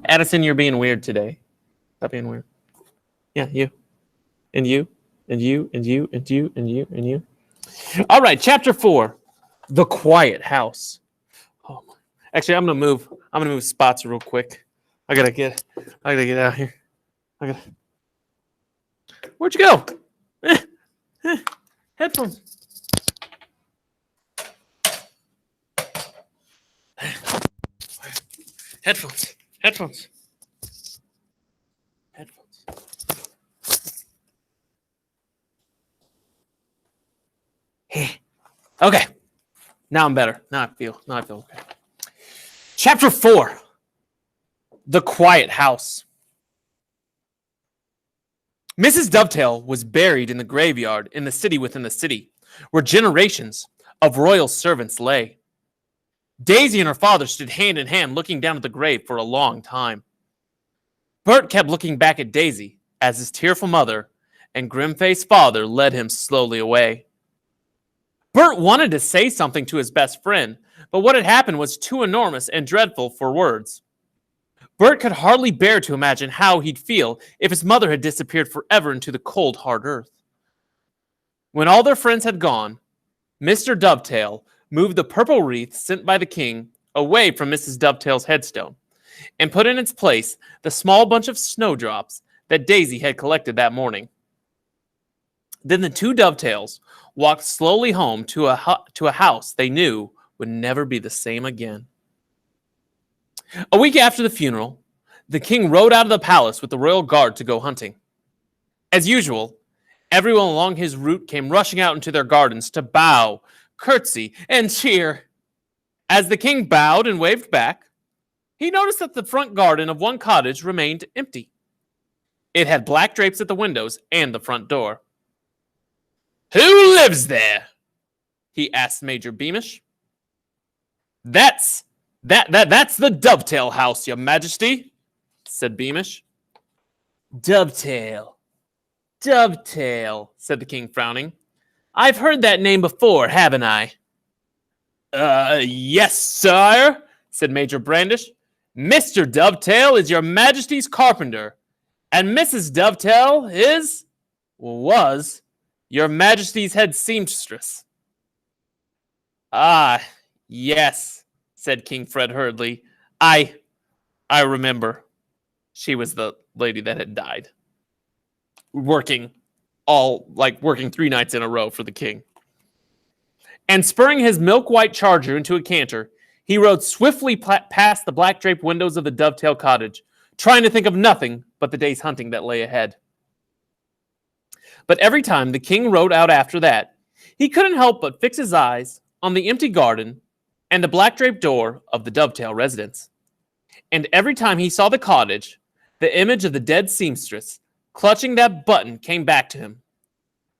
Addison, you're being weird today. Stop being weird. Yeah, you. And you. And you. And you. And you. And you. And you. All right, chapter 4. The Quiet House. Oh, actually, I'm gonna move spots real quick. I gotta get out here. Where'd you go? Headphones. Headphones. Okay. Now I'm better. Now I feel okay. Chapter 4. The Quiet House. Mrs. Dovetail was buried in the graveyard in the city within the city, where generations of royal servants lay. Daisy and her father stood hand in hand looking down at the grave for a long time. Bert kept looking back at Daisy as his tearful mother and grim-faced father led him slowly away. Bert wanted to say something to his best friend, but what had happened was too enormous and dreadful for words. Bert could hardly bear to imagine how he'd feel if his mother had disappeared forever into the cold, hard earth. When all their friends had gone, Mr. Dovetail moved the purple wreath sent by the king away from Mrs. Dovetail's headstone and put in its place the small bunch of snowdrops that Daisy had collected that morning. Then the two Dovetails walked slowly home to a house they knew would never be the same again. A week after the funeral, the king rode out of the palace with the royal guard to go hunting. As usual, everyone along his route came rushing out into their gardens to bow, curtsy, and cheer. As the king bowed and waved back, he noticed that the front garden of one cottage remained empty. It had black drapes at the windows and the front door. "Who lives there?" he asked Major Beamish. That's the Dovetail house, your majesty," said Beamish. Dovetail, said the king, frowning. "I've heard that name before, haven't I?" Yes, sire," said Major Brandish. "Mr. Dovetail is your majesty's carpenter, and Mrs. Dovetail was your majesty's head seamstress." "Ah, yes," said King Fred hurriedly. I remember. She was the lady that had died. Working 3 nights in a row for the king. And spurring his milk-white charger into a canter, he rode swiftly past the black-draped windows of the Dovetail cottage, trying to think of nothing but the day's hunting that lay ahead. But every time the king rode out after that, he couldn't help but fix his eyes on the empty garden and the black-draped door of the Dovetail residence. And every time he saw the cottage, the image of the dead seamstress clutching that button came back to him.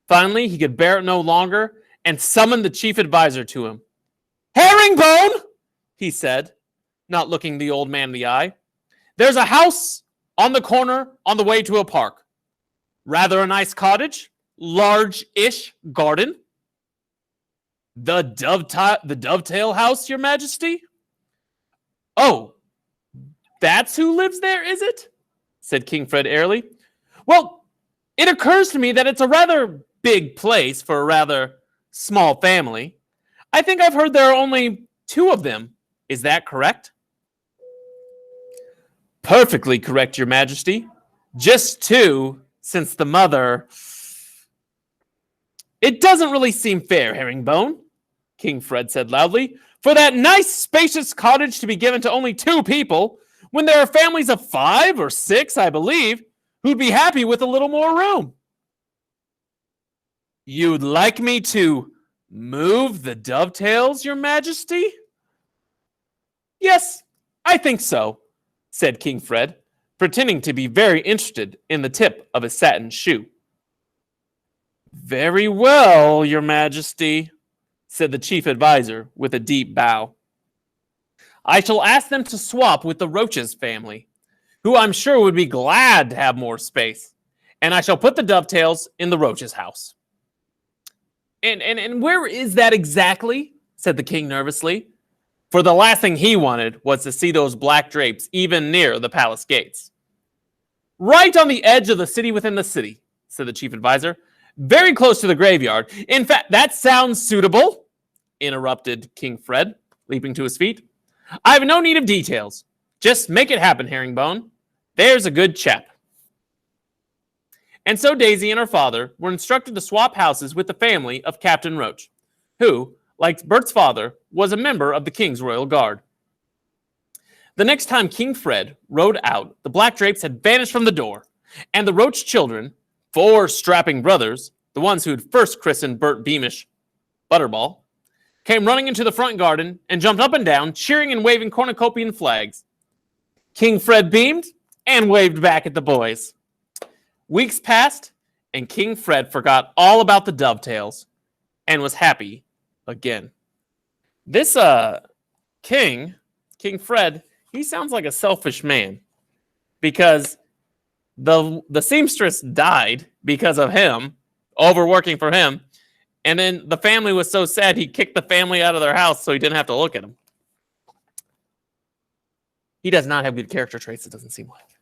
Finally, he could bear it no longer and summoned the chief advisor to him. "Herringbone," he said, not looking the old man in the eye. "There's a house on the corner on the way to a park. Rather a nice cottage, large-ish garden." The Dovetail house, your majesty?" "Oh, that's who lives there, is it?" said King Fred airily. "Well, it occurs to me that it's a rather big place for a rather small family. I think I've heard there are only 2 of them. Is that correct?" "Perfectly correct, your majesty. Just 2, since the mother..." "It doesn't really seem fair, Herringbone," King Fred said loudly, "for that nice, spacious cottage to be given to only 2 people, when there are families of 5 or 6, I believe, who'd be happy with a little more room." "You'd like me to move the Dovetails, your majesty?" "Yes, I think so," said King Fred, pretending to be very interested in the tip of his satin shoe. "Very well, your majesty," said the chief advisor with a deep bow. "I shall ask them to swap with the Roach's family, who I'm sure would be glad to have more space, and I shall put the Dovetails in the Roach's house." And where is that exactly?" said the king nervously. For the last thing he wanted was to see those black drapes even near the palace gates. Right on the edge of the city within the city, said the chief advisor. Very close to the graveyard. In fact, that sounds suitable, interrupted King Fred, leaping to his feet. I have no need of details. Just make it happen, Herringbone. There's a good chap. And so Daisy and her father were instructed to swap houses with the family of Captain Roach, who, like Bert's father, was a member of the King's Royal Guard. The next time King Fred rode out, the black drapes had vanished from the door, and the Roach children, 4 strapping brothers, the ones who had first christened Bert Beamish Butterball, came running into the front garden and jumped up and down, cheering and waving cornucopian flags. King Fred beamed and waved back at the boys. Weeks passed, and King Fred forgot all about the dovetails and was happy again. This King Fred, he sounds like a selfish man, because the seamstress died because of him, overworking for him, and then the family was so sad he kicked the family out of their house so he didn't have to look at them. He does not have good character traits, it doesn't seem like.